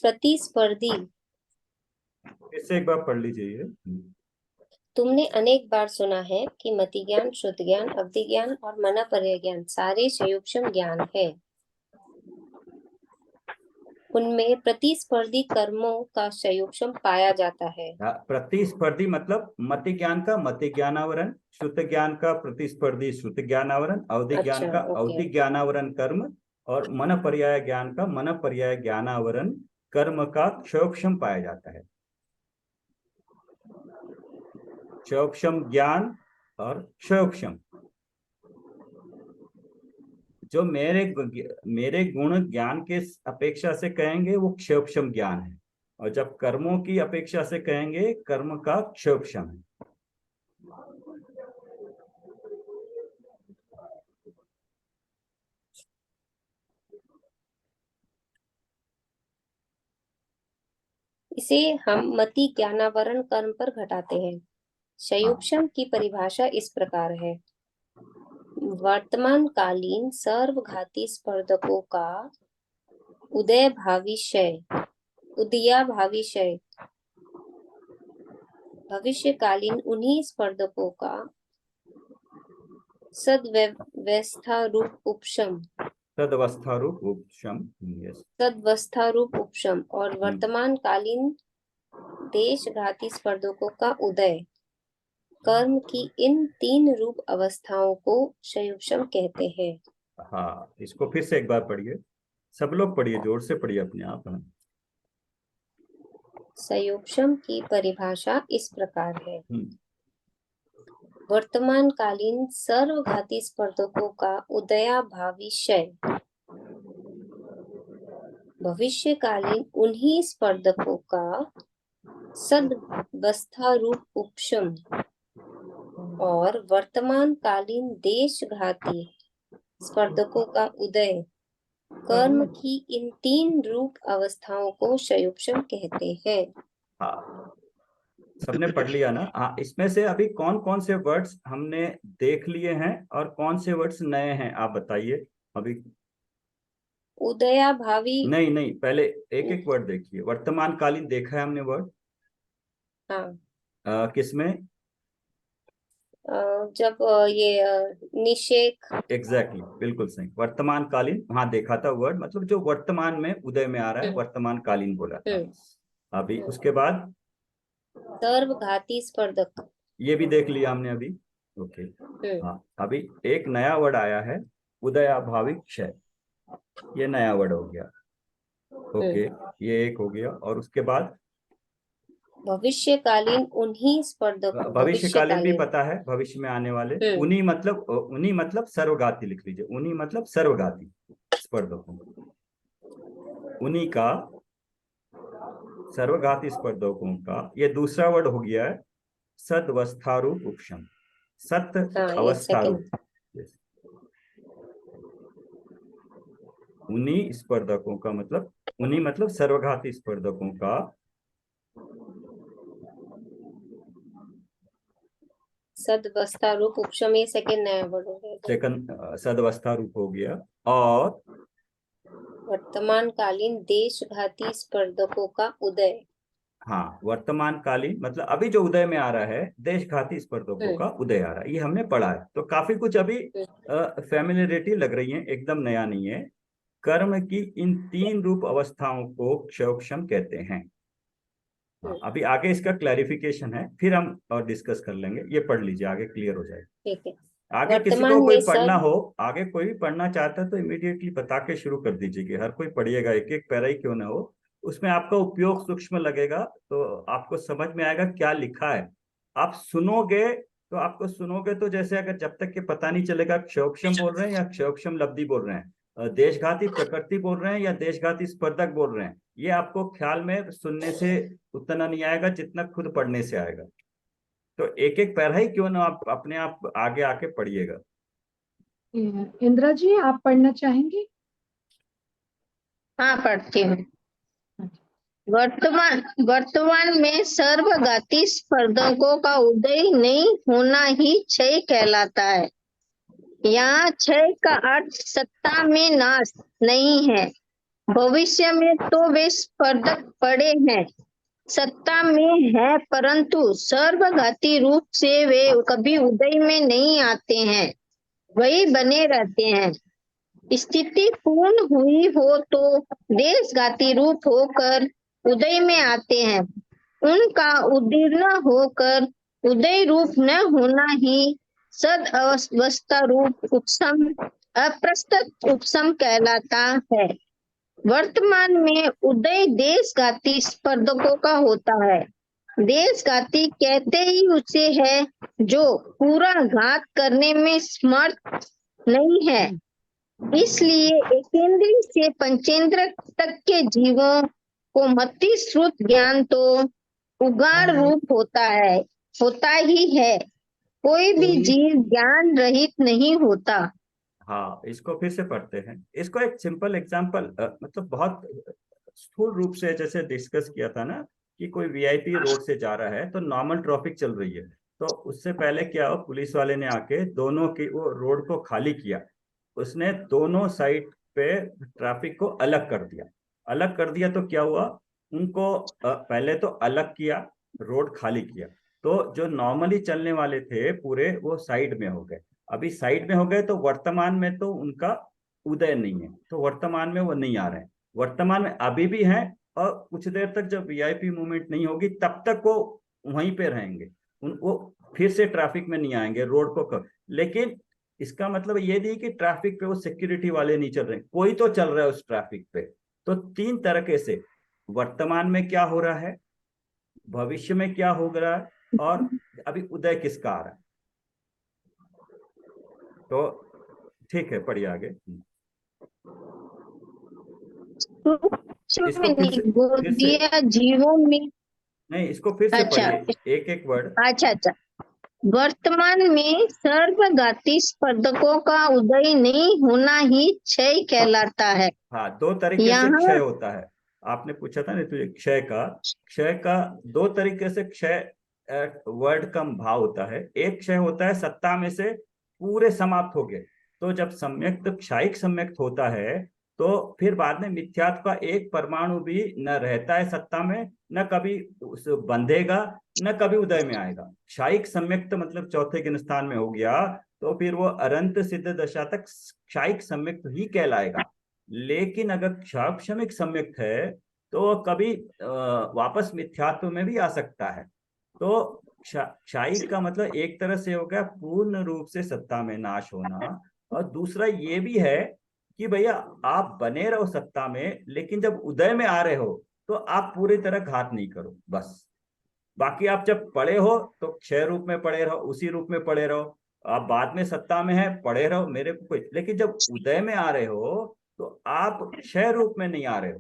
प्रतिस्पर्धी। इससे एक बार पढ़ लीजिए ये। तुमने अनेक बार सुना है कि मति ज्ञान, श्रुत ज्ञान, अवधि ज्ञान और मनापर्य ज्ञान सारे संयोक्षम ज्ञान है। उनमें प्रतिस्पर्धी कर्मों का संयोक्षम पाया जाता है। प्रतिस्पर्धी मतलब मति ज्ञान का मति ज्ञानावरण, श्रुत ज्ञान का प्रतिस्पर्धी श्रुत ज्ञानावरण, अवधि ज्ञान का अवधि ज्ञानावरण कर्म और मन पर्याय ज्ञान का मन पर्याय ज्ञानावरण कर्म का क्षयोक्षम पाया जाता है। क्षयोक्षम ज्ञान और क्षयोक्षम, जो मेरे गुण ज्ञान के अपेक्षा से कहेंगे वो क्षयोक्षम ज्ञान है, और जब कर्मों की अपेक्षा से कहेंगे कर्म का क्षयोक्षम है। इसे हम मति ज्ञानावरण कर्म पर घटाते हैं। संयोक्षम की परिभाषा इस प्रकार है। वर्तमान कालीन सर्वघाती स्पर्धकों का उदया भावी क्षय, भविष्यकालीन उन्हीं स्पर्धकों का सदवस्था रूप उपशम और वर्तमान कालीन देशघाती स्पर्धकों का उदय कर्म की इन तीन रूप अवस्थाओं को संयोक्षम कहते हैं। हाँ, इसको फिर से एक बार पढ़िए, सब लोग पढ़िए, जोर से पढ़िए अपने आप। संयोक्षम की परिभाषा इस प्रकार है। वर्तमान कालीन सर्वघाती स्पर्धकों का उदयाभावी क्षय, भविष्यकालीन उन्हीं स्पर्धकों का सदवस्था रूप उपशम और वर्तमान कालीन देशघाती स्पर्धकों का उदय कर्म की इन तीन रूप अवस्थाओं को संयोक्षम कहते हैं। हाँ, सबने पढ़ लिया ना? हाँ, इसमें से अभी कौन कौन से वर्ड्स हमने देख लिए हैं और कौन से वर्ड्स नए हैं, आप बताइए अभी। उदयाभावी नहीं, पहले एक एक वर्ड देखिए। वर्तमान कालीन देखा है हमने वर्ड। हाँ, किसमें? जब ये निषेक। एग्जैक्टली, बिल्कुल सही, वर्तमान कालीन वहां देखा था वर्ड, मतलब जो वर्तमान में उदय में आ रहा है वर्तमान कालीन बोला था। अभी उसके बाद सर्वघाती स्पर्धक, ये भी देख लिया हमने अभी। ओके, हाँ, अभी एक नया वर्ड आया है, उदयाभावी क्षय, ये नया वर्ड हो गया। ओके, ये एक हो गया। और उसके बाद भविष्यकालीन उन्हीं स्पर्धकों, भविष्यकालीन भी पता है, भविष्य में आने वाले। उन्हीं मतलब सर्वघाती लिख लीजिए, उन्हीं मतलब सर्वघाती स्पर्धकों, उन्हीं का सर्वघाती स्पर्धकों का। ये दूसरा वर्ड हो गया है सदवस्थारूप उपशम, सत अवस्थारूप। उन्हीं स्पर्धकों का मतलब, उन्हीं मतलब सर्वघाती स्पर्धकों का सदवस्था रूप उपशम, ये सेकंड नया वर्ड हो गया। सेकंड सदवस्था रूप हो गया। और वर्तमान कालीन देशघाती स्पर्धकों का उदय। हाँ, वर्तमान कालीन मतलब अभी जो उदय में आ रहा है देशघाती स्पर्धकों का उदय आ रहा है, ये हमने पढ़ा है। तो काफी कुछ अभी फैमिलियरिटी लग रही है, एकदम नया नहीं है। कर्म की इन तीन रूप अवस्थाओं को क्षयोक्षम कहते हैं। अभी आगे इसका क्लैरिफिकेशन है, फिर हम और डिस्कस कर लेंगे। ये पढ़ लीजिए, आगे क्लियर हो जाएगा। ठीक है। आगे किसी को कोई पढ़ना हो, आगे कोई भी पढ़ना चाहता है तो इमीडिएटली बता के शुरू कर दीजिए कि हर कोई पढ़िएगा, एक एक पैरा ही क्यों ना हो, उसमें आपका उपयोग सूक्ष्म लगेगा तो आपको समझ में आएगा क्या लिखा है। आप सुनोगे तो जैसे अगर जब तक के पता नहीं चलेगा क्षयोक्षम बोल रहे हैं या क्षयोक्षम लब्धि बोल रहे हैं, देशघाती प्रकृति बोल रहे हैं या देशघाती स्पर्धक बोल रहे हैं, ये आपको ख्याल में सुनने से उतना नहीं आएगा जितना खुद पढ़ने से आएगा। तो एक एक पैरा ही क्यों ना आप अपने आप आगे आके पढ़िएगा। इंदिरा जी, आप पढ़ना चाहेंगे? हाँ, पढ़ती हूँ। वर्तमान में सर्वघाती स्पर्धकों का उदय नहीं होना ही क्षय कहलाता है। यहाँ क्षय का अर्थ सत्ता में नाश नहीं है, भविष्य में तो वे स्पर्धक पड़े हैं, सत्ता में है, परंतु सर्वघाती रूप से वे कभी उदय में नहीं आते हैं, वही बने रहते हैं। स्थिति पूर्ण हुई हो तो देशघाती रूप होकर उदय में आते हैं। उनका उदीर्ण होकर उदय रूप न होना ही सद अवस्था रूप उपशम अप्रस्तुत उपशम कहलाता है। वर्तमान में उदय देशघाती स्पर्धकों का होता है। देशघाती कहते ही उसे है जो पूरा घात करने में समर्थ नहीं है। इसलिए एकेंद्रीय से पंचेंद्र तक के जीवों को मति श्रुत ज्ञान तो उगाड़ रूप होता ही है। कोई भी जीव ज्ञान रहित नहीं होता। हाँ, इसको फिर से पढ़ते हैं। इसको एक सिंपल एग्जांपल, मतलब बहुत स्थूल रूप से जैसे डिस्कस किया था ना, कि कोई वीआईपी रोड से जा रहा है तो नॉर्मल ट्रैफिक चल रही है, तो उससे पहले क्या हो, पुलिस वाले ने आके दोनों की वो रोड को खाली किया। उसने दोनों साइड पे ट्रैफिक को अलग कर दिया। अलग कर दिया तो क्या हुआ, उनको पहले तो अलग किया, रोड खाली किया, तो जो नॉर्मली चलने वाले थे पूरे वो साइड में हो गए। अभी साइड में हो गए तो वर्तमान में तो उनका उदय नहीं है, तो वर्तमान में वो नहीं आ रहे हैं। वर्तमान में अभी भी हैं, और कुछ देर तक जब वीआईपी मूवमेंट नहीं होगी तब तक वो वहीं पे रहेंगे, वो फिर से ट्रैफिक में नहीं आएंगे, रोड को लेकिन इसका मतलब ये नहीं कि ट्रैफिक पे वो सिक्योरिटी वाले नहीं चल रहे, कोई तो चल रहा है उस ट्रैफिक पे। तो तीन तरीके से वर्तमान में क्या हो रहा है, भविष्य में क्या हो रहा है, और अभी उदय किसका आ रहा है। तो ठीक है, पढ़िए आगे। इसको फिर से जीवों में नहीं, इसको फिर से पढ़िए एक एक वर्ड। अच्छा। वर्तमान में सर्वघाती स्पर्धकों का उदय नहीं होना ही क्षय कहलाता है। हाँ, दो तरीके से क्षय होता है। आपने पूछा था ना तुझे क्षय का दो तरीके से क्षय वर्ड का भाव होता है। एक क्षय होता है सत्ता में से पूरे समाप्त हो गए, तो जब सम्यक्त क्षायिक सम्यक्त होता है तो फिर बाद में मिथ्यात्व का एक परमाणु भी न रहता है सत्ता में, न कभी उस बंधेगा, न कभी उदय में आएगा। क्षायिक सम्यक्त मतलब चौथे के स्थान में हो गया तो फिर वो अनंत सिद्ध दशा तक क्षायिक सम्यक्त ही कहलाएगा। लेकिन अगर क्षाक्षमिक सम्यक्त है तो कभी वापस मिथ्यात्व में भी आ सकता है। तो क्षायिक का मतलब एक तरह से हो गया पूर्ण रूप से सत्ता में नाश होना, और दूसरा ये भी है कि भैया आप बने रहो सत्ता में, लेकिन जब उदय में आ रहे हो तो आप पूरी तरह घात नहीं करो बस। बाकी आप जब पड़े हो तो क्षय रूप में पड़े रहो, उसी रूप में पड़े रहो। आप बाद में सत्ता में है, पड़े रहो, मेरे को कोई, लेकिन जब उदय में आ रहे हो तो आप क्षय रूप में नहीं आ रहे हो।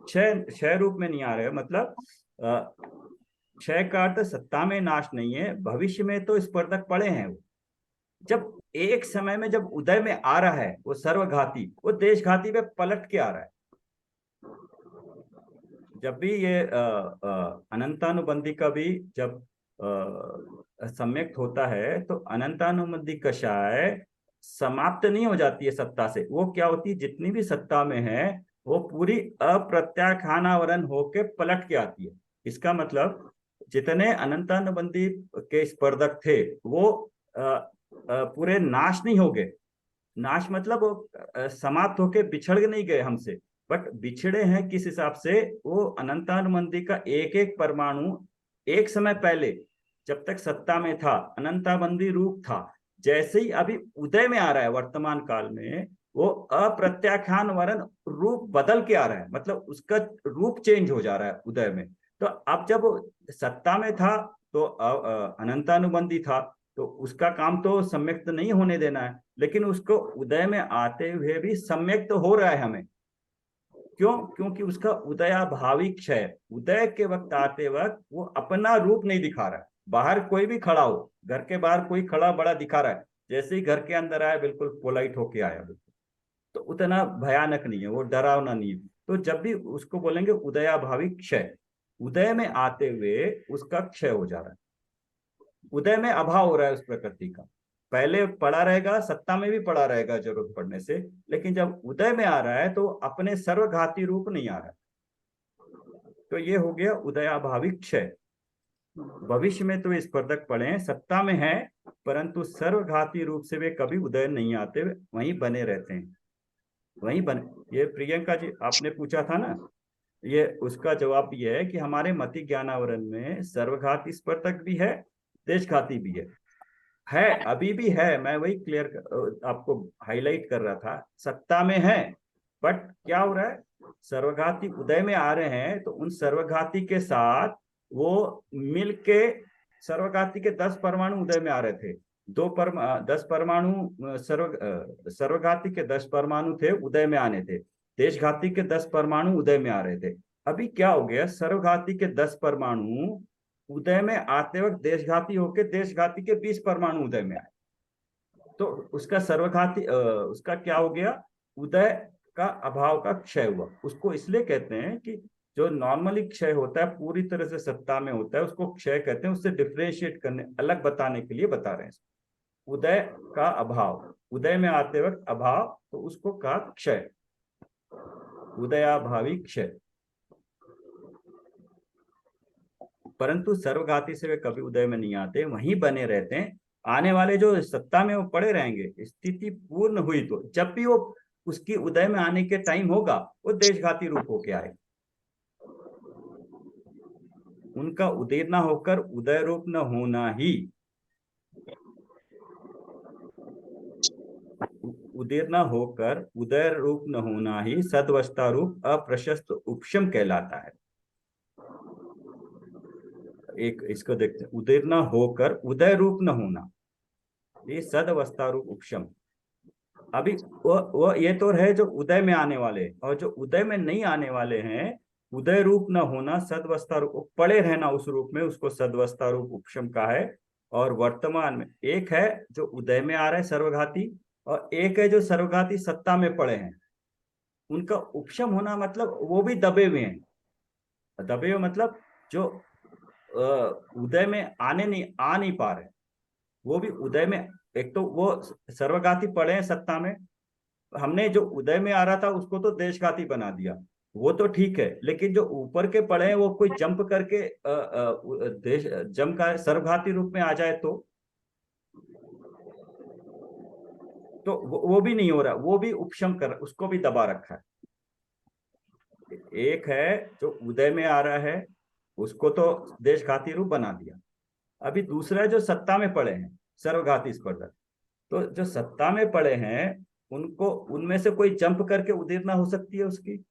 क्षय रूप में नहीं आ रहे हो मतलब क्षय का अर्थ सत्ता में नाश नहीं है। भविष्य में तो स्पर्धक पड़े हैं वो, जब एक समय में जब उदय में आ रहा है वो सर्वघाती, वो देशघाती पे पलट के आ रहा है। जब भी ये अनंतानुबंधी का भी जब सम्यक्त होता है तो अनंतानुबंधी कषाय समाप्त नहीं हो जाती है सत्ता से। वो क्या होती है, जितनी भी सत्ता में है वो पूरी अप्रत्याख्यानावरण होके पलट के आती है। इसका मतलब जितने अनंतानुबंधी के स्पर्धक थे वो पूरे नाश नहीं हो गए। नाश मतलब वो समाप्त होके बिछड़ नहीं गए हमसे, बट बिछड़े हैं किस हिसाब से, वो अनंतानुबंधी का एक एक परमाणु एक समय पहले जब तक सत्ता में था अनंताबंदी रूप था, जैसे ही अभी उदय में आ रहा है वर्तमान काल में वो अप्रत्याख्यान वरण रूप बदल के आ रहा है, मतलब उसका रूप चेंज हो जा रहा है उदय में। तो अब जब सत्ता में था तो अनंतानुबंधी था, तो उसका काम तो सम्यक्त नहीं होने देना है, लेकिन उसको उदय में आते हुए भी सम्यक्त हो रहा है हमें। क्यों? क्योंकि उसका उदयाभावी क्षय, उदय के वक्त आते वक्त वो अपना रूप नहीं दिखा रहा है। बाहर कोई भी खड़ा हो, घर के बाहर कोई खड़ा बड़ा दिखा रहा है, जैसे ही घर के अंदर आया बिल्कुल पोलाइट होके आया, बिल्कुल तो उतना भयानक नहीं है, वो डरावना नहीं है। तो जब भी उसको बोलेंगे उदयाभावी क्षय, उदय में आते हुए उसका क्षय हो जा रहा है, उदय में अभाव हो रहा है उस प्रकृति का। पहले पड़ा रहेगा, सत्ता में भी पड़ा रहेगा जरूरत पड़ने से, लेकिन जब उदय में आ रहा है तो अपने सर्वघाती रूप नहीं आ रहा है। तो ये हो गया उदयाभावी क्षय। भविष्य में तो ये स्पर्धक पड़े हैं, सत्ता में है, परंतु सर्वघाती रूप से वे कभी उदय नहीं आते, वहीं बने रहते हैं, वहीं बने। ये प्रियंका जी आपने पूछा था ना, ये उसका जवाब ये है कि हमारे मति ज्ञानावरण में सर्वघाती स्पर्धक भी है, देशघाती भी है, अभी भी है। मैं वही आपको हाईलाइट कर रहा था, सत्ता में है, बट क्या हो रहा है, सर्वघाती उदय में आ रहे हैं, तो उन सर्वघाती के साथ वो मिलके, सर्वघाती के 10 परमाणु उदय में आ रहे थे, 10 परमाणु सर्वघाती के 10 परमाणु थे, उदय में आने थे, देशघाती के 10 परमाणु उदय में आ रहे थे। अभी क्या हो गया, सर्वघाती के 10 परमाणु उदय में आते वक्त देशघाती होके देशघाती के 20 परमाणु उदय में आए, तो उसका सर्वघाती उसका क्या हो गया, उदय का अभाव का क्षय हुआ। उसको इसलिए कहते हैं कि जो नॉर्मली क्षय होता है पूरी तरह से सत्ता में होता है, उसको क्षय कहते हैं। उससे डिफ्रेंशिएट करने, अलग बताने के लिए बता रहे हैं। उदय का अभाव, उदय में आते वक्त अभाव, तो उसको कहा क्षय, उदयाभावी क्षय। परंतु सर्वघाती से वे कभी उदय में नहीं आते, वहीं बने रहते हैं। आने वाले जो सत्ता में वो पड़े रहेंगे, स्थिति पूर्ण हुई तो जब भी वो उसकी उदय में आने के टाइम होगा, वो देशघाती रूप होके आए। उनका उदीर्णा होकर उदय रूप न होना ही, उदीर्णा होकर उदय रूप न होना ही सदवस्था रूप अप्रशस्त उपशम कहलाता है। एक इसको देखते हैं, उदीर्णा होकर उदय रूप न होना, ये सदवस्था रूप उपशम। अभी वो ये तो है जो उदय में आने वाले, और जो उदय में नहीं आने वाले हैं, उदय रूप न होना, सदवस्था रूप पड़े रहना उस रूप में, उसको सदवस्था रूप उपशम का है। और वर्तमान में एक है जो उदय में आ रहा है सर्वघाती, और एक है जो सर्वघाती सत्ता में पड़े हैं। उनका उपशम होना मतलब वो भी दबे हुए हैं, दबे हुए मतलब जो उदय में आ नहीं पा रहे, वो भी उदय में, एक तो वो सर्वघाती पड़े हैं सत्ता में, हमने जो उदय में आ रहा था उसको तो देशघाती बना दिया, वो तो ठीक है, लेकिन जो ऊपर के पड़े हैं वो कोई जंप करके देश जम का सर्वघाती रूप में आ जाए तो वो भी नहीं हो रहा, वो भी उपशम कर, उसको भी दबा रखा है। एक है जो उदय में आ रहा है, उसको तो देशघाती रूप बना दिया। अभी दूसरा जो सत्ता में पड़े हैं सर्वघाती स्पर्धक, तो जो सत्ता में पड़े हैं उनको, उनमें से कोई जंप करके उदीर्णा हो सकती है उसकी।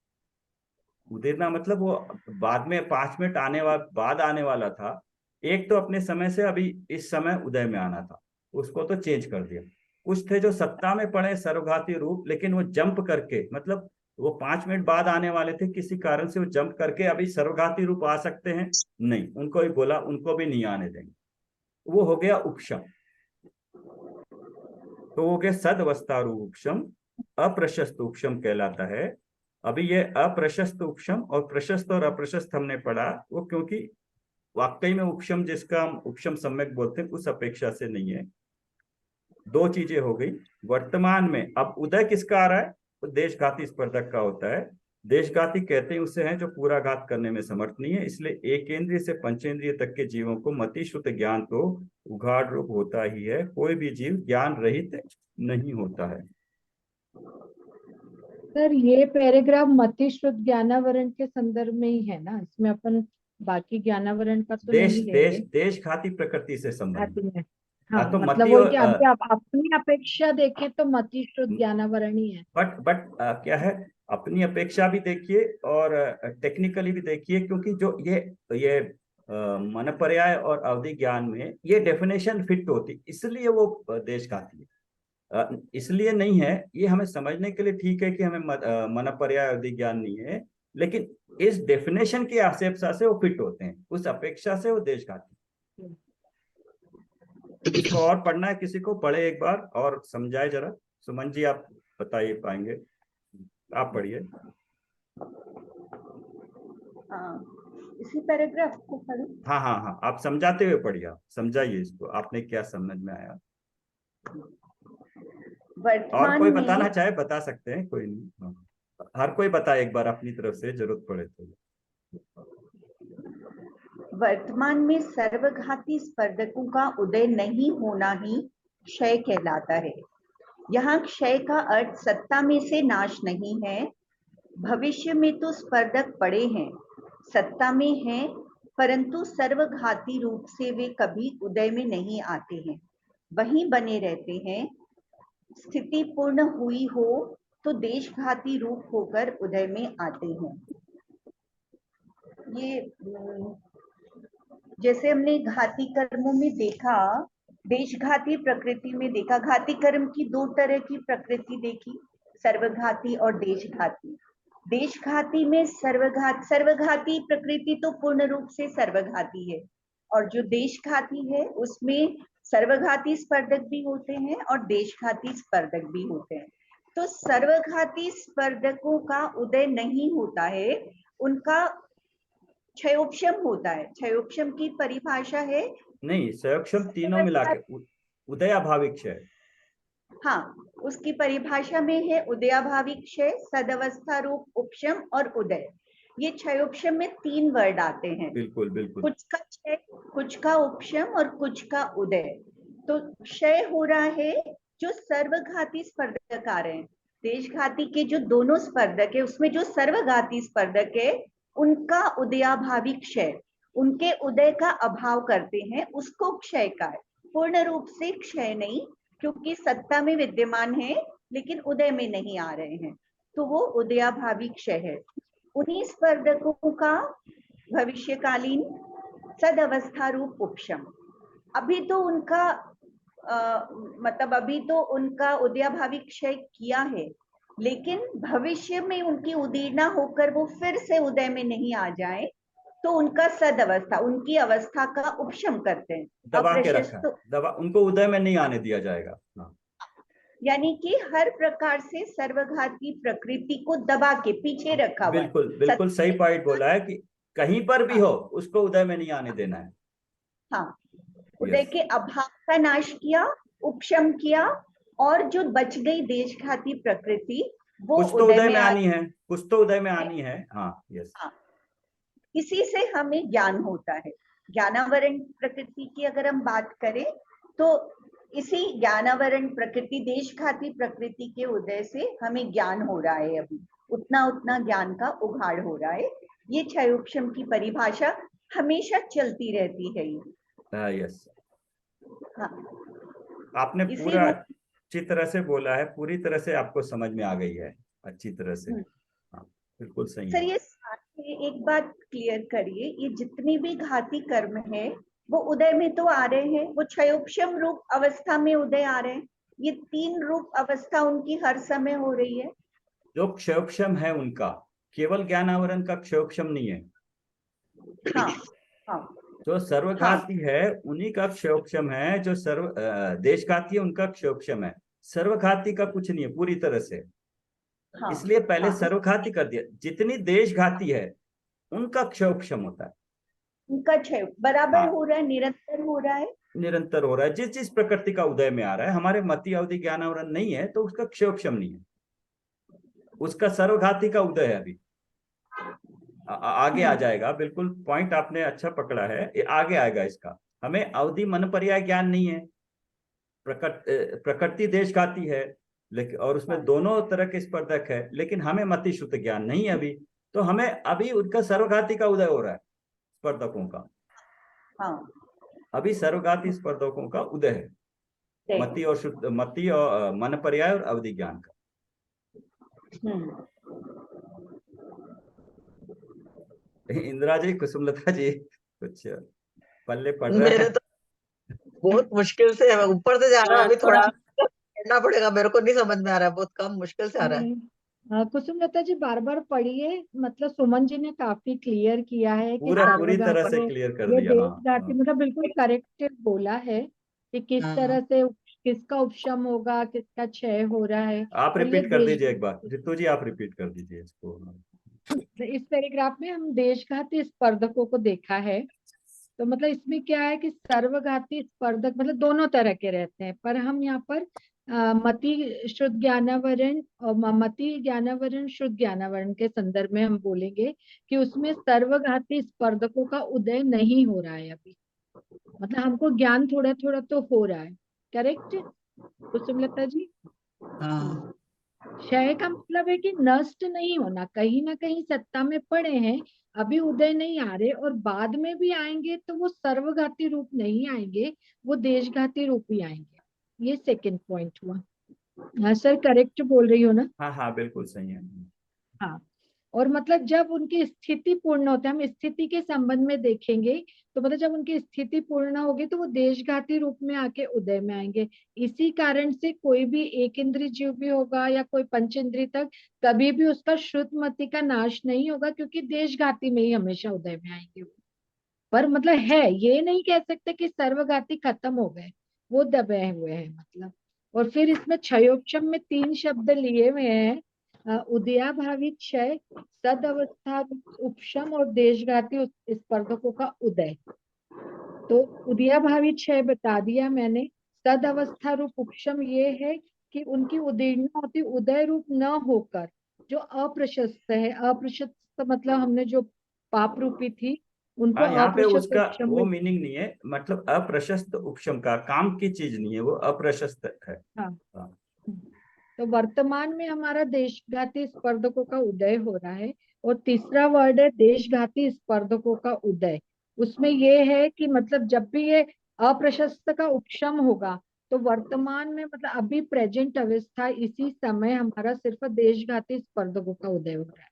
उदीर्णा मतलब वो बाद में 5 मिनट बाद आने वाला था, एक तो अपने समय से अभी इस समय उदय में आना था, उसको तो चेंज कर दिया। कुछ थे जो सत्ता में पड़े सर्वघाती रूप, लेकिन वो जंप करके, मतलब वो 5 मिनट बाद आने वाले थे, किसी कारण से वो जंप करके अभी सर्वघाती रूप आ सकते हैं, नहीं, उनको भी बोला उनको भी नहीं आने देंगे, वो हो गया उपशम। तो हो गया सदवस्था रूप उपशम, अप्रशस्त उपशम कहलाता है। अभी ये अप्रशस्त उपशम और प्रशस्त और अप्रशस्त हमने पढ़ा, वो क्योंकि वाकई में उपशम जिसका हम उपशम सम्यक बोलते हैं उस अपेक्षा से नहीं है। 2 चीजें हो गई। वर्तमान में अब उदय किसका आ रहा है, तो देशघाती स्पर्धक का होता है। देशघाती कहते हैं उसे हैं जो पूरा घात करने में समर्थ नहीं है, इसलिए एकेंद्रिय से पंचेंद्रिय तक के जीवों को मति शुद्ध ज्ञान तो उघाड़ रूप होता ही है, कोई भी जीव ज्ञान रहित नहीं होता है। सर ये पैराग्राफ मति शुद्ध ज्ञानावरण के संदर्भ में ही है ना, इसमें अपन बाकी ज्ञानावरण का तो नहीं लेंगे। देशघाती प्रकृति से संबंधित। घाती में हाँ, तो मतलब मति वो और कि अभी आप अपनी अपेक्षा देखें तो मति शुद्ध ज्ञानावरण ही है। बट क्या है, अपनी अपेक्षा भी देखिए और टेक्निकली भी देखिए, क्योंकि जो ये मन पर्याय और अवधि ज्ञान में ये डेफिनेशन फिट होती, इसलिए वो देशघाती है। इसलिए नहीं है, ये हमें समझने के लिए ठीक है कि हमें मन पर्याय अवधि ज्ञान नहीं है, लेकिन इस डेफिनेशन की अपेक्षा से वो फिट होते हैं, उस अपेक्षा से वो देशघाती। इसको और पढ़ना है किसी को, पढ़े एक बार और समझाए जरा। सुमन जी आप बताइए पाएंगे, आप पढ़िए। इसी पैराग्राफ को पढ़ें। हाँ हाँ हाँ, आप समझाते हुए पढ़िए, आप समझाइए इसको, आपने क्या समझ में आया। और वर्तमान कोई में बताना चाहे बता सकते हैं, कोई नहीं। हाँ। हर कोई बताए एक बार अपनी तरफ से, जरूरत पड़े तो। वर्तमान में सर्वघाती स्पर्धकों का उदय नहीं होना ही क्षय कहलाता है। यहाँ क्षय का अर्थ सत्ता में से नाश नहीं है। भविष्य में तो स्पर्धक पड़े हैं, सत्ता में हैं, परंतु सर्वघाती रूप से वे कभी उदय में नहीं आते हैं, वहीं बने रहते हैं। स्थिति पूर्ण हुई हो तो देशघाती रूप होकर उदय में आते हैं। ये जैसे हमने घाती कर्मों में देखा, देशघाती प्रकृति में देखा, घाती कर्म की दो तरह की प्रकृति देखी, सर्वघाती और देशघाती। देशघाती में सर्वघाती प्रकृति तो पूर्ण रूप से सर्वघाती है, और जो देशघाती है उसमें सर्वघाती स्पर्धक भी होते हैं और देशघाती स्पर्धक भी होते हैं। तो सर्वघाती स्पर्धकों का उदय नहीं होता है, उनका क्षयोपशम होता है। क्षयोपशम की परिभाषा है, नहीं, क्षयोपशम तीनों मिला के उदयाभाविक क्षय। हाँ, उसकी परिभाषा में है उदयाभाविक क्षय, सदवस्था रूप उपशम और उदय। ये क्षयोपशम में 3 वर्ड आते हैं। बिल्कुल बिल्कुल। कुछ का क्षय, कुछ का उपशम और कुछ का उदय। तो क्षय हो रहा है जो सर्वघाती स्पर्धक आ रहे हैं। देशघाती के जो दोनों स्पर्धक है उसमें जो सर्वघाती स्पर्धक है उनका उदयाभावी क्षय, उनके उदय का अभाव करते हैं, उसको क्षय का है। पूर्ण रूप से क्षय नहीं, क्योंकि सत्ता में विद्यमान है लेकिन उदय में नहीं आ रहे हैं, तो वो उदयाभावी क्षय है। उन्हीं स्पर्धकों का भविष्यकालीन सदवस्था रूप उपशम। अभी तो उनका मतलब अभी तो उनका उदयाभावी क्षय किया है, लेकिन भविष्य में उनकी उदीर्णा होकर वो फिर से उदय में नहीं आ जाए तो उनका सदवस्था, उनकी अवस्था का उपशम करते हैं। दबा के रखा है, दबा, उनको उदय में नहीं आने दिया जाएगा। हाँ। यानी कि हर प्रकार से सर्वघाती प्रकृति को दबा के पीछे रखा हुआ है। बिल्कुल बिल्कुल सही पॉइंट बोला है कि कहीं पर भी हो उसको उदय में नहीं आने देना है। हाँ, उदय के अभाव का नाश किया, उपशम किया, और जो बच गई देशघाती प्रकृति वो कुछ तो उदय में आनी है, कुछ तो उदय में आनी है। हाँ, यस। हाँ, इसी से हमें ज्ञान होता है। ज्ञानावरण प्रकृति की अगर हम बात करें तो इसी ज्ञानावरण प्रकृति, देशघाती प्रकृति के उदय से हमें ज्ञान हो रहा है। अभी उतना उतना ज्ञान का उघाड़ हो रहा है। ये क्षयोपशम की परिभाषा हमेशा चलती रहती है। यस। हाँ, आपने इसी पूरा रूप अच्छी तरह से बोला है, पूरी तरह से आपको समझ में आ गई है अच्छी तरह से। हाँ, बिल्कुल सही सर, है। ये साथ में एक बात क्लियर करिए, ये जितने भी घाती कर्म है वो उदय में तो आ रहे हैं, वो क्षयोपशम रूप अवस्था में उदय आ रहे हैं। ये 3 रूप अवस्था उनकी हर समय हो रही है। जो क्षयोपशम है उनका केवल ज्ञानावरण का क्षयोपशम नहीं है। हाँ हाँ जो सर्वघाती है उन्हीं का क्षयोपशम है, जो देशघाती है उनका क्षयोपशम है। सर्वघाती का कुछ नहीं है पूरी तरह से। हाँ, इसलिए पहले हाँ, सर्वघाती कर दिया। जितनी देशघाती है उनका क्षयोपशम होता है। उनका क्षय बराबर हाँ, हो रहा है, निरंतर हो रहा है। निरंतर हो रहा है। जिस जिस प्रकृति का उदय में आ रहा है, हमारे मति अवधि ज्ञानावरण नहीं है तो उसका क्षयोपशम नहीं है, उसका सर्वघाती का उदय है। अभी आगे आ जाएगा। बिल्कुल पॉइंट आपने अच्छा पकड़ा है, ये आगे आएगा इसका। हमें अवधि मन पर्याय ज्ञान नहीं है। प्रकृति देशघाती है लेकिन, और उसमें दोनों तरह के स्पर्धक है, लेकिन हमें मति शुद्ध ज्ञान नहीं है अभी। तो हमें अभी उनका सर्वघाती का उदय हो रहा है स्पर्धकों का। हाँ, अभी सर्वघाती स्पर्धकों का उदय है, मति और शुद्ध, मति और मन पर्याय और अवधि ज्ञान का। इंदिरा जी, कुसुमलता जी, कुछ पल्ले पड़ रहा मेरे है? तो बहुत मुश्किल से ऊपर से जा रहा है, अभी थोड़ा पढ़ना पड़ेगा, मेरे को नहीं समझ में आ रहा है, बहुत कम मुश्किल से आ रहा है। कुसुमलता जी बार बार पढ़िए, मतलब सुमन जी ने काफी क्लियर किया है कि पूरी तरह से सर्वघाती क्लियर कर ये दिया। हाँ, देशघाती, मतलब बिल्कुल करेक्ट बोला है कि किस तरह से किसका उपशम होगा, किसका क्षय हो रहा है। आप और ये रिपीट कर दीजिए एक बार, रितु जी आप रिपीट कर दीजिए इसको। इस पैराग्राफ में हम देशघाती स्पर्धकों को देखा है। तो मतलब इसमें क्या है कि सर्वघाती स्पर्धक मतलब दोनों तरह के रहते हैं, पर हम यहाँ पर मति शुद्ध ज्ञानावरण और मति ज्ञानावरण शुद्ध ज्ञानावरण के संदर्भ में हम बोलेंगे कि उसमें सर्वघाती स्पर्धकों का उदय नहीं हो रहा है अभी। मतलब हमको ज्ञान थोड़ा थोड़ा तो हो रहा है, करेक्ट कुसुमलता जी? हाँ क्षय का मतलब है कि नष्ट नहीं होना, कहीं ना कहीं सत्ता में पड़े हैं, अभी उदय नहीं आ रहे, और बाद में भी आएंगे तो वो सर्वघाती रूप नहीं आएंगे, वो देशघाती रूप ही आएंगे। ये सेकंड पॉइंट हुआ। हाँ सर, करेक्ट बोल रही हो ना? हाँ हाँ बिल्कुल सही है। हाँ, और मतलब जब उनकी स्थिति पूर्ण होती है, हम स्थिति के संबंध में देखेंगे, तो मतलब जब उनकी स्थिति पूर्ण होगी तो वो देशघाती रूप में आके उदय में आएंगे। इसी कारण से कोई भी एक इंद्रिय जीव भी होगा या कोई पंच इंद्रिय तक, कभी भी उसका श्रुत मति का नाश नहीं होगा, क्योंकि देशघाती में ही हमेशा उदय में आएंगे वो। पर मतलब है, ये नहीं कह सकते कि सर्वघाती खत्म हो गए, वो दबे हुए हैं मतलब। और फिर इसमें क्षयोपशम में 3 शब्द लिए हुए हैं, उदयाभावी क्षय, सद अवस्था उपशम और देशघाती स्पर्धकों का उदय। तो उदयाभावी क्षय बता दिया मैंने। सद अवस्था रूप उपशम ये है कि उनकी उदीर्णा होती उदय रूप न होकर जो अप्रशस्त है, अप्रशस्त मतलब हमने जो पाप रूपी थी उनको हाँ यहाँ पे अप्रशस्त उसका उपशम वो में। मीनिंग नहीं है, मतलब अप्रशस्त उपशम का काम की चीज नहीं है, वो अप्रशस्त है। हाँ, हाँ। तो वर्तमान में हमारा देशघाती स्पर्धकों का उदय हो रहा है। और तीसरा वर्ड है देशघाती स्पर्धकों का उदय। उसमें ये है कि मतलब जब भी ये अप्रशस्त का उपशम होगा, तो वर्तमान में मतलब अभी प्रेजेंट अवस्था इसी समय हमारा सिर्फ देशघाती स्पर्धकों का उदय हो रहा है।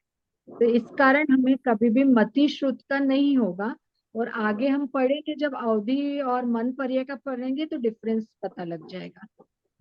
तो इस कारण हमें कभी भी मति श्रुत का नहीं होगा। और आगे हम पढ़ेंगे, जब अवधि और मन पर्याय का पढ़ेंगे तो डिफरेंस पता लग जाएगा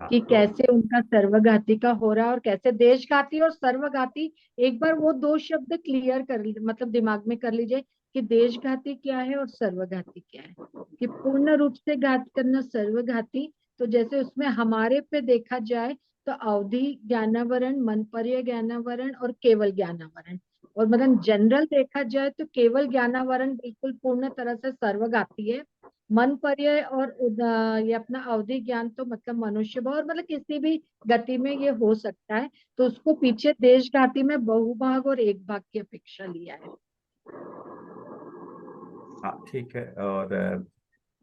हाँ कि तो कैसे उनका सर्वघाती का हो रहा है और कैसे देशघाती और सर्वघाती। एक बार वो 2 शब्द क्लियर कर मतलब दिमाग में कर लीजिए कि देशघाती क्या है और सर्वघाती क्या है। कि पूर्ण रूप से घात करना सर्वघाती, तो जैसे उसमें हमारे पे देखा जाए तो अवधि ज्ञानावरण, मनपर्य ज्ञानावरण और केवल ज्ञानावरण। और मतलब जनरल देखा जाए तो केवल ज्ञानावरण बिल्कुल पूर्ण तरह से सर्वघाती है। मन पर्याय और ये अपना अवधि ज्ञान तो मतलब मनुष्य भाव और मतलब किसी भी गति में ये हो सकता है, तो उसको पीछे देशघाती में बहुभाग और एक भाग की अपेक्षा लिया है। हाँ ठीक है। और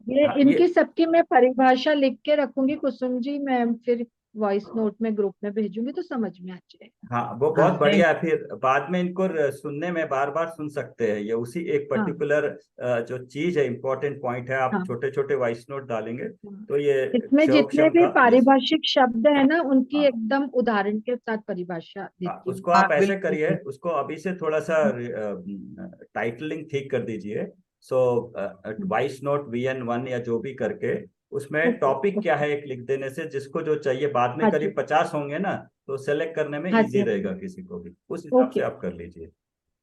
ये हाँ ये इनकी सबकी मैं परिभाषा लिख के रखूंगी कुसुम जी, मैं फिर वॉइस नोट में ग्रुप में भेजूंगी तो समझ में आ जाएगा। हाँ वो हाँ बहुत बढ़िया है, फिर बाद में इनको सुनने में बार बार सुन सकते हैं, ये उसी एक हाँ पर्टिकुलर जो चीज है, इंपॉर्टेंट पॉइंट है, आप हाँ छोटे छोटे वॉइस नोट डालेंगे हाँ। तो ये इसमें जितने क्षयोक्षम भी का पारिभाषिक शब्द है ना, उनकी हाँ एकदम उदाहरण के साथ परिभाषा हाँ, देती हूँ। उसको हाँ आप ऐसे बिल्कुल करिए, बिल्कुल। उसको अभी से थोड़ा सा टाइटलिंग ठीक कर दीजिए। सो वॉइस नोट VN1 या जो भी करके उसमें ओके टॉपिक क्या ओके। है एक लिख देने से, जिसको जो चाहिए, बाद में हाँ जी, करीब 50 होंगे ना, तो सेलेक्ट करने में हाँ जी, इजी हाँ रहेगा जी। किसी को भी, उस हिसाब से ओके। आप कर लीजिए।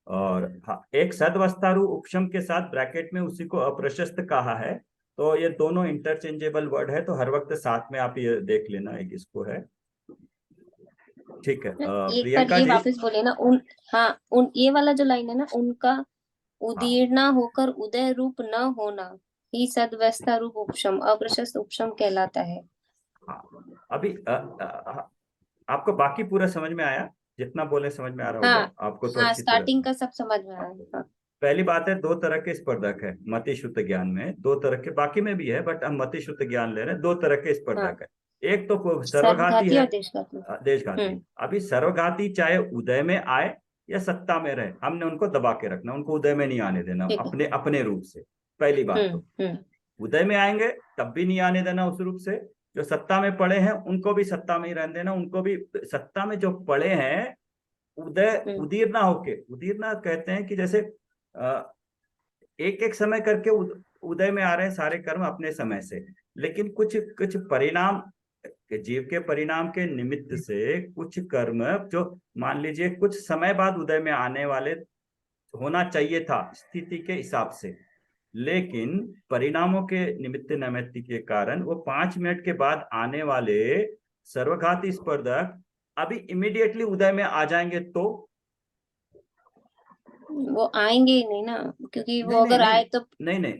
और हाँ, एक सदवस्तारु उपशम के साथ ब्रैकेट में उसी को अप्रशस्त कहा है, तो ये दोनों इंटरचेंजेबल वर्ड है, तो हर वक्त साथ में आप ये देख लेना एक इसको है। ठीक है एक बार प्रियंका ये जी। वापस बोले ना उन, हाँ उन ये वाला जो लाइन है ना, उनका हाँ उदीर्णा होकर उदय रूप न होना ही सदवस्था रूप उपशम अप्रशस्त उपशम कहलाता है। हाँ अभी आपको बाकी पूरा समझ में आया? जितना बोले समझ में आ रहा हाँ होगा आपको तो हाँ, अच्छी तरह। स्टार्टिंग का सब समझ में आया। हाँ पहली बात है, दो तरह के स्पर्धक है मति शुद्ध ज्ञान में, दो तरह के, बाकी में भी है बट हम मति शुद्ध ज्ञान ले रहे हैं। दो तरह के हाँ, स्पर्धक है, एक तो सर्वघाती सर्वघाती है, और देशघाती। देशघाती। हम्म अभी सर्वघाती चाहे उदय में आए या सत्ता में रहे, हमने उनको दबा के रखना, उनको उदय में नहीं आने देना ठीक है। अपने अपने रूप से। पहली बात तो हम्म। उदय में आएंगे तब भी नहीं आने देना उस रूप से। जो सत्ता में पड़े हैं उनको भी सत्ता में ही रहने देना, उनको भी सत्ता में जो पड़े हैं उदय हम्म उदीर्णा होके, उदीर्णा कहते हैं कि जैसे एक एक समय करके उदय में आ रहे हैं सारे कर्म अपने समय से, लेकिन कुछ कुछ परिणाम, जीव के परिणाम के निमित्त से कुछ कर्म जो मान लीजिए कुछ समय बाद उदय में आने वाले होना चाहिए था स्थिति के हिसाब से, लेकिन परिणामों के निमित्त नैमित्त के कारण वो 5 मिनट के बाद आने वाले सर्वघाती स्पर्धक अभी इमीडिएटली उदय में आ जाएंगे तो वो आएंगे ही नहीं ना, क्योंकि नहीं वो नहीं अगर नहीं आए तो नहीं नहीं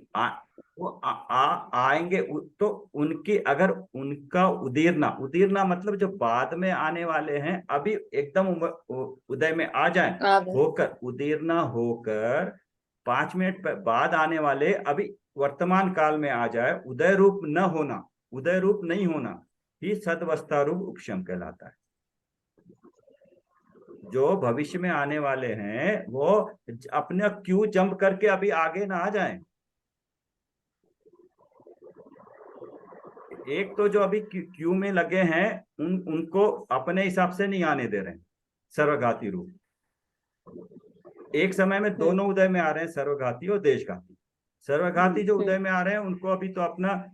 वो आएंगे तो उनकी अगर उनका उदीरना मतलब जो बाद में आने वाले हैं अभी एकदम उदय में आ जाए, आ गए। होकर उदीरना होकर 5 मिनट बाद आने वाले अभी वर्तमान काल में आ जाए, उदय रूप न होना, उदय रूप नहीं होना ही सदवस्था रूप उपशम कहलाता है। जो भविष्य में आने वाले हैं वो अपने क्यू जंप करके अभी आगे ना आ जाएं। एक तो जो अभी क्यू में लगे हैं उनको अपने हिसाब से नहीं आने दे रहे हैं सर्वघाती रूप। एक समय में दोनों उदय में आ रहे हैं, सर्वघाती और देशघाती। सर्वघाती जो उदय में आ रहे हैं उनको अभी तो अपना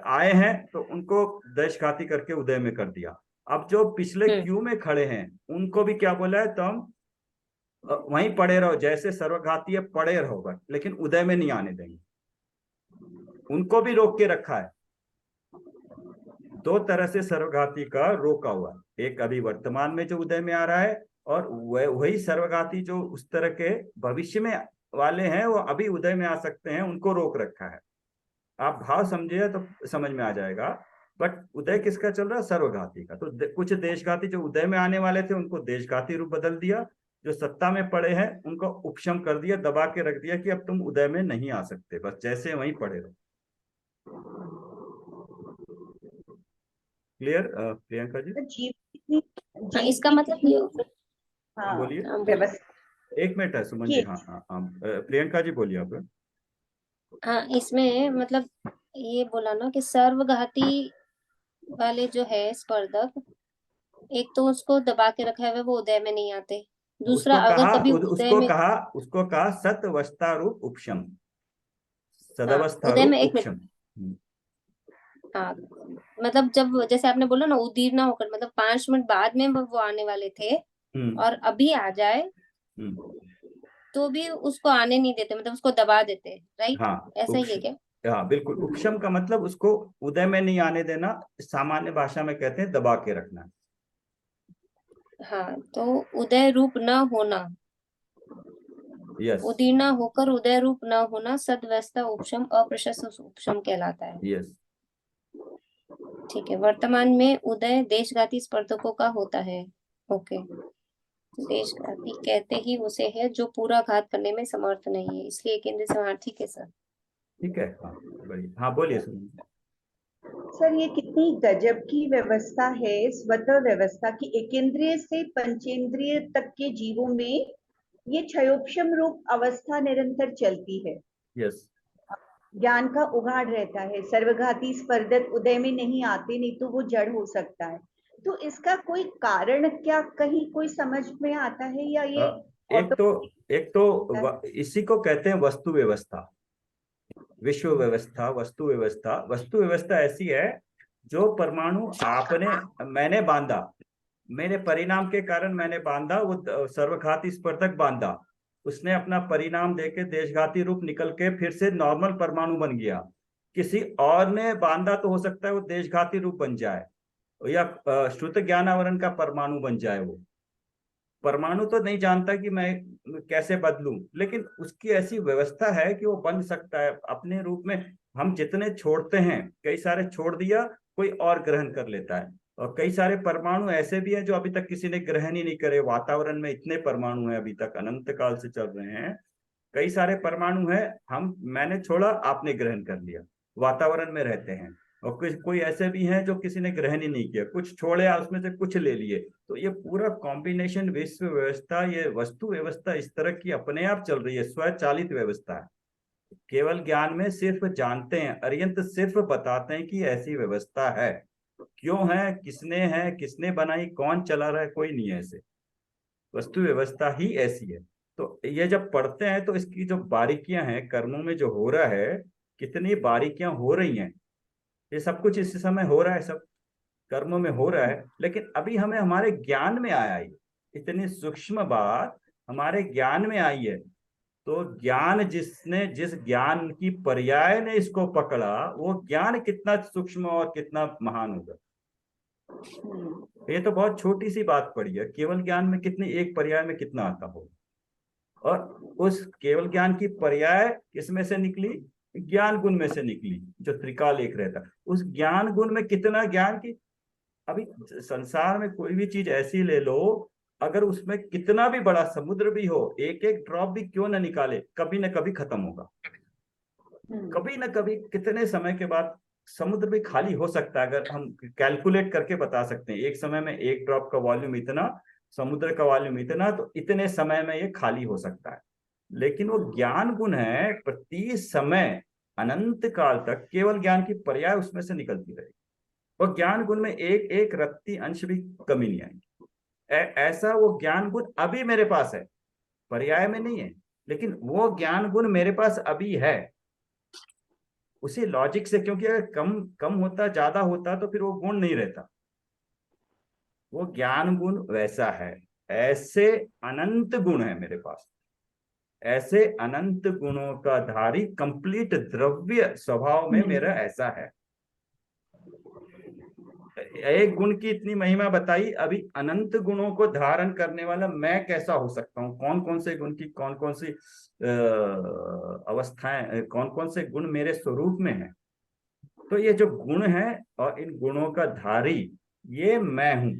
आए हैं तो उनको देशघाती करके उदय में कर दिया। अब जो पिछले क्यू में खड़े हैं उनको भी क्या बोला है, तुम वहीं पड़े रहो, जैसे सर्वघाती है पड़े रहो, लेकिन उदय में नहीं आने देंगे। उनको भी रोक के रखा है। दो तरह से सर्वघाती का रोका हुआ है, एक अभी वर्तमान में जो उदय में आ रहा है और वही सर्वघाती जो उस तरह के भविष्य में वाले हैं वो अभी उदय में आ सकते हैं, उनको रोक रखा है। आप भाव समझिए तो समझ में आ जाएगा। बट उदय किसका चल रहा है, सर्वघाती का। तो कुछ देशघाती जो उदय में आने वाले थे उनको देशघाती रूप बदल दिया, जो सत्ता में पड़े हैं उनको उपशम कर दिया, दबा के रख दिया कि अब तुम उदय में नहीं आ सकते, बस जैसे वहीं पड़े रहो। क्लियर प्रियंका जी? इसका मतलब ये बोलिए। व्यवस्था एक मिनट है सुमन जी। हाँ प्रियंका जी बोलिए आप। हाँ, इसमें मतलब ये बोला ना कि सर्वघाती वाले जो है स्पर्धक, एक तो उसको दबा के रखा है वो उदय में नहीं आते। दूसरा अगर कभी उदय में उसको कहा सतवस्था रूप उपशम, सदवस्था उदय रूप में एक उपशम। हाँ, मतलब जब जैसे आपने बोला ना उदीरना होकर, मतलब 5 मिनट बाद में वो आने वाले थे और अभी आ जाए तो भी उसको आने नहीं देते, मतलब उसको दबा देते, राइट? हाँ, ऐसा ही है क्या? हाँ बिल्कुल। उपशम का मतलब उसको उदय में नहीं आने देना, सामान्य भाषा में कहते हैं दबा के रखना। हाँ, तो उदय रूप न होना, यस, उदीर्णा होकर उदय रूप न होना सदवस्था उपशम अप्रशस्त उपशम कहलाता है। यस, ठीक है। वर्तमान में उदय देशघाती स्पर्धकों का होता है। ओके। देशघाती कहते ही उसे है जो पूरा घात करने में समर्थ नहीं है, इसलिए केंद्रीय समार्थी है सर। ठीक है। हाँ बढ़िया। हाँ बोलिए सुन। सर ये कितनी गजब की व्यवस्था है, स्वतः व्यवस्था की एकेंद्रिय से पंचेंद्रिय तक के जीवों में ये क्षयोपशम रूप अवस्था निरंतर चलती है। यस, ज्ञान का उघाड़ रहता है, सर्वघाती स्पर्धक उदय में नहीं आते, नहीं तो वो जड़ हो सकता है। तो इसका कोई कारण क्या कहीं कोई समझ में आता है या ये एक तो इसी को कहते हैं वस्तु व्यवस्था, विश्व व्यवस्था, वस्तु व्यवस्था। वस्तु व्यवस्था ऐसी है जो परमाणु मैंने बांधा, मेरे परिणाम के कारण मैंने बांधा, वो सर्वघाती स्पर्धक बांधा, उसने अपना परिणाम देके देशघाती रूप निकल के फिर से नॉर्मल परमाणु बन गया। किसी और ने बांधा तो हो सकता है वो देशघाती रूप बन जाए या श्रुत ज्ञान आवरण का परमाणु बन जाए। वो परमाणु तो नहीं जानता कि मैं कैसे बदलूं, लेकिन उसकी ऐसी व्यवस्था है कि वो बन सकता है अपने रूप में। हम जितने छोड़ते हैं, कई सारे छोड़ दिया, कोई और ग्रहण कर लेता है। और कई सारे परमाणु ऐसे भी हैं जो अभी तक किसी ने ग्रहण ही नहीं करे। वातावरण में इतने परमाणु हैं, अभी तक अनंत काल से चल रहे हैं, कई सारे परमाणु हैं, मैंने छोड़ा, आपने ग्रहण कर लिया, वातावरण में रहते हैं। और कोई ऐसे भी हैं जो किसी ने ग्रहण ही नहीं किया, कुछ छोड़े उसमें से कुछ ले लिए। तो ये पूरा कॉम्बिनेशन विश्व व्यवस्था, ये वस्तु व्यवस्था इस तरह की अपने आप चल रही है, स्वचालित व्यवस्था है। केवल ज्ञान में सिर्फ जानते हैं, अर्यंत सिर्फ बताते हैं कि ऐसी व्यवस्था है। क्यों है, किसने बनाई, कौन चला रहा है, कोई नहीं है ऐसे। वस्तु व्यवस्था ही ऐसी है। तो ये जब पढ़ते हैं तो इसकी जो बारीकियां हैं, कर्मों में जो हो रहा है, कितनी बारीकियां हो रही हैं, ये सब कुछ इस समय हो रहा है, सब कर्मों में हो रहा है। लेकिन अभी हमें हमारे ज्ञान में आया, ये इतनी सूक्ष्म बात हमारे ज्ञान में आई है। तो ज्ञान जिस ज्ञान की पर्याय ने इसको पकड़ा, वो ज्ञान कितना सूक्ष्म और कितना महान होगा। ये तो बहुत छोटी सी बात पड़ी है, केवल ज्ञान में कितनी, एक पर्याय में कितना आता हो। और उस केवल ज्ञान की पर्याय किसमें से निकली, ज्ञान गुण में से निकली, जो त्रिकाल एक रहता। उस ज्ञान गुण में कितना ज्ञान की, अभी संसार में कोई भी चीज ऐसी ले लो, अगर उसमें कितना भी बड़ा समुद्र भी हो, एक एक ड्रॉप भी क्यों ना निकाले, कभी ना कभी खत्म होगा। कभी ना कभी कितने समय के बाद समुद्र भी खाली हो सकता है, अगर हम कैलकुलेट करके बता सकते हैं एक समय में एक ड्रॉप का वॉल्यूम इतना, समुद्र का वॉल्यूम इतना, तो इतने समय में ये खाली हो सकता है। लेकिन वो ज्ञान गुण है, प्रति समय अनंत काल तक केवल ज्ञान की पर्याय उसमें से निकलती रहेगी, और ज्ञान गुण में एक एक रत्ती अंश भी कमी नहीं आएगी। ऐसा वो ज्ञान गुण अभी मेरे पास है, पर्याय में नहीं है, लेकिन वो ज्ञान गुण मेरे पास अभी है, उसी लॉजिक से। क्योंकि अगर कम कम होता, ज्यादा होता, तो फिर वो गुण नहीं रहता। वो ज्ञान गुण वैसा है, ऐसे अनंत गुण है मेरे पास, ऐसे अनंत गुणों का धारी कंप्लीट द्रव्य स्वभाव में मेरा ऐसा है। एक गुण की इतनी महिमा बताई, अभी अनंत गुणों को धारण करने वाला मैं कैसा हो सकता हूँ, कौन कौन से गुण की कौन कौन सी अवस्थाएं, कौन कौन से गुण मेरे स्वरूप में है। तो ये जो गुण है और इन गुणों का धारी, ये मैं हूं।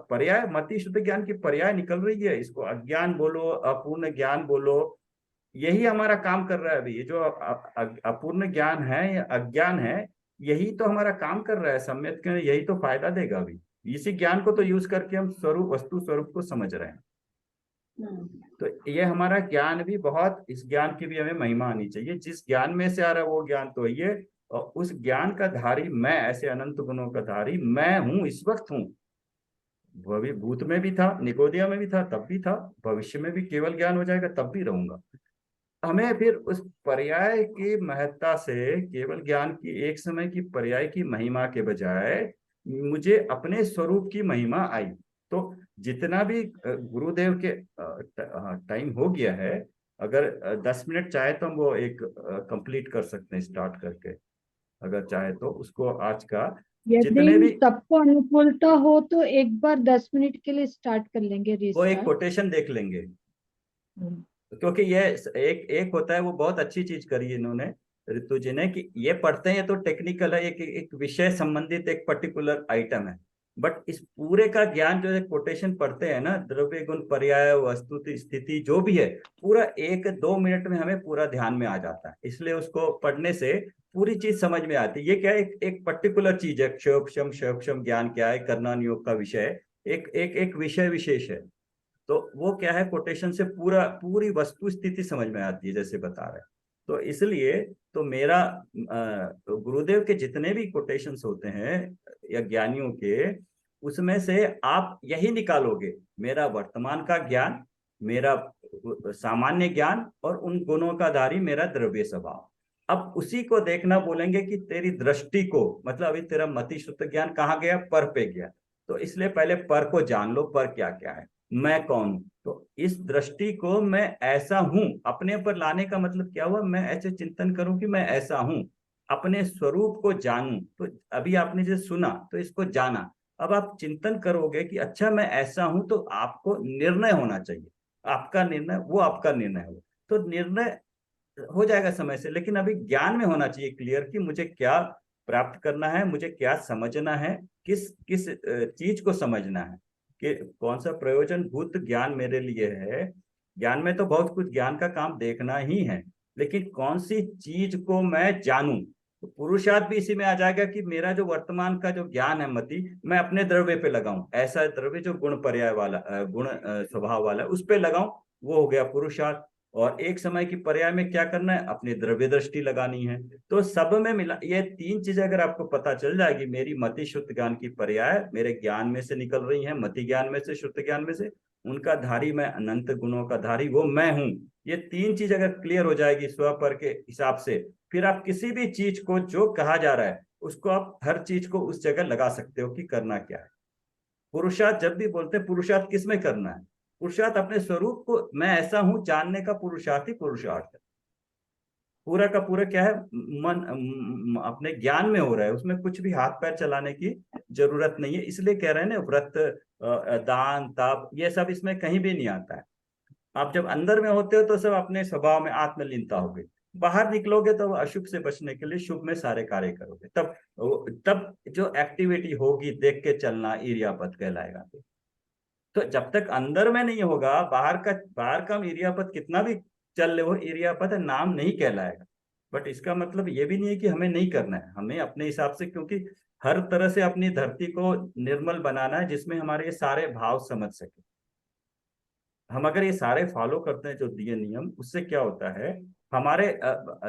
पर्याय मति शुद्ध ज्ञान की पर्याय निकल रही है, इसको अज्ञान बोलो, अपूर्ण ज्ञान बोलो, यही हमारा काम कर रहा है अभी। ये जो अपूर्ण ज्ञान है या अज्ञान है, यही तो हमारा काम कर रहा है सम्यक के, यही तो फायदा देगा अभी। इसी ज्ञान को तो यूज करके हम स्वरूप, वस्तु स्वरूप को समझ रहे हैं। तो ये हमारा ज्ञान भी बहुत, इस ज्ञान की भी हमें महिमा आनी चाहिए। जिस ज्ञान में से आ रहा है वो ज्ञान तो ये, और उस ज्ञान का धारी मैं, ऐसे अनंत गुणों का धारी मैं हूं, इस वक्त हूं। भूत में भी था, निकोदिया में भी था, तब भी था, भविष्य में भी केवल ज्ञान हो जाएगा तब भी रहूंगा। हमें फिर उस पर्याय की महत्ता से, केवल ज्ञान की एक समय की पर्याय की महिमा के बजाय मुझे अपने स्वरूप की महिमा आई। तो जितना भी गुरुदेव के टाइम हो गया है, अगर 10 मिनट चाहे तो हम वो एक कंप्लीट कर सकते हैं स्टार्ट करके, अगर चाहे तो उसको आज का जितने यदि भी, सबको अनुकूलता हो तो एक बार 10 मिनट के लिए स्टार्ट कर लेंगे वो एक रिस्टार्ट। कोटेशन देख लेंगे। क्योंकि ये एक एक होता है, वो बहुत अच्छी चीज करी इन्होंने, ऋतु जी ने, कि ये पढ़ते हैं तो टेक्निकल है, एक विषय संबंधित एक पर्टिकुलर आइटम है, बट इस पूरे का ज्ञान जो है कोटेशन पढ़ते हैं ना, द्रव्य गुण पर्याय वस्तु स्थिति जो भी है, पूरा 1-2 मिनट में हमें पूरा ध्यान में आ जाता है। इसलिए उसको पढ़ने से पूरी चीज समझ में आती है। ये क्या है, एक पर्टिकुलर चीज है, क्षोभक्षम ज्ञान क्या है, कर्णन योग का विषय, एक विषय विशेष है। तो वो क्या है, कोटेशन से पूरी वस्तु स्थिति समझ में आती है, जैसे बता रहे हैं। तो इसलिए तो मेरा गुरुदेव के जितने भी कोटेशंस होते हैं या ज्ञानियों के, उसमें से आप यही निकालोगे, मेरा वर्तमान का ज्ञान, मेरा सामान्य ज्ञान, और उन गुणों का धारी मेरा द्रव्य स्वभाव। अब उसी को देखना बोलेंगे कि तेरी दृष्टि को, मतलब अभी तेरा मति शुद्ध ज्ञान कहाँ गया, पर पे गया। तो इसलिए पहले पर को जान लो, पर क्या क्या है, मैं कौन हूं। तो इस दृष्टि को मैं ऐसा हूं अपने पर लाने का मतलब क्या हुआ, मैं ऐसे चिंतन करूं कि मैं ऐसा हूं, अपने स्वरूप को जानूं। तो अभी आपने जो सुना तो इसको जाना, अब आप चिंतन करोगे कि अच्छा मैं ऐसा हूं, तो आपको निर्णय होना चाहिए, आपका निर्णय, वो आपका निर्णय हो, तो निर्णय हो जाएगा समय से। लेकिन अभी ज्ञान में होना चाहिए क्लियर कि मुझे क्या प्राप्त करना है, मुझे क्या समझना है, किस किस चीज को समझना है, कि कौन सा प्रयोजन भूत ज्ञान मेरे लिए है। ज्ञान में तो बहुत कुछ, ज्ञान का काम देखना ही है, लेकिन कौन सी चीज को मैं जानूं। तो पुरुषार्थ भी इसी में आ जाएगा कि मेरा जो वर्तमान का जो ज्ञान है मति, मैं अपने द्रव्य पे लगाऊं, ऐसा द्रव्य जो गुण पर्याय वाला, गुण स्वभाव वाला, उस पे लगाऊं, वो हो गया पुरुषार्थ। और एक समय की पर्याय में क्या करना है, अपनी द्रव्य दृष्टि लगानी है। तो सब में मिला, ये 3 चीजें अगर आपको पता चल जाएगी, मेरी मति शुद्ध ज्ञान की पर्याय मेरे ज्ञान में से निकल रही है, मति ज्ञान में से, शुद्ध ज्ञान में से, उनका धारी मैं, अनंत गुणों का धारी वो मैं हूं। ये 3 चीज अगर क्लियर हो जाएगी स्वपर के हिसाब से, फिर आप किसी भी चीज को जो कहा जा रहा है उसको आप हर चीज को उस जगह लगा सकते हो कि करना क्या है। पुरुषार्थ जब भी बोलते हैं, पुरुषार्थ किस में करना है, पुरुषार्थ अपने स्वरूप को मैं ऐसा हूं जानने का पुरुषार्थ ही पुरुषार्थ है। पूरा का पूरा क्या है, मन अपने ज्ञान में हो रहा है, उसमें कुछ भी हाथ पैर चलाने की जरूरत नहीं है। इसलिए कह रहे हैं ना, व्रत दान तप ये सब इसमें कहीं भी नहीं आता है। आप जब अंदर में होते हो तो सब अपने स्वभाव में आत्मलीनता होगी, बाहर निकलोगे तो अशुभ से बचने के लिए शुभ में सारे कार्य करोगे, तब जो एक्टिविटी होगी देख के चलना इरियापत कहलाएगा। तो जब तक अंदर में नहीं होगा, बाहर का हम इरियापत कितना भी चल ले, वो इरियापत नाम नहीं कहलाएगा। बट इसका मतलब ये भी नहीं है कि हमें नहीं करना है, हमें अपने हिसाब से, क्योंकि हर तरह से अपनी धरती को निर्मल बनाना है जिसमें हमारे ये सारे भाव समझ सके। हम अगर ये सारे फॉलो करते हैं जो दिए नियम, उससे क्या होता है, हमारे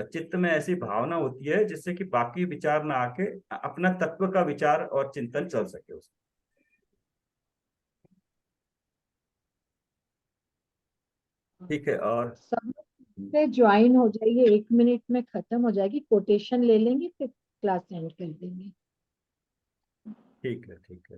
चित्त में ऐसी भावना होती है जिससे कि बाकी विचार ना आके अपना तत्व का विचार और चिंतन चल सके उसमें। ठीक है, और सब से ज्वाइन हो जाइए, 1 मिनट में खत्म हो जाएगी, कोटेशन ले लेंगे फिर क्लास एंड कर देंगे। ठीक है, ठीक है।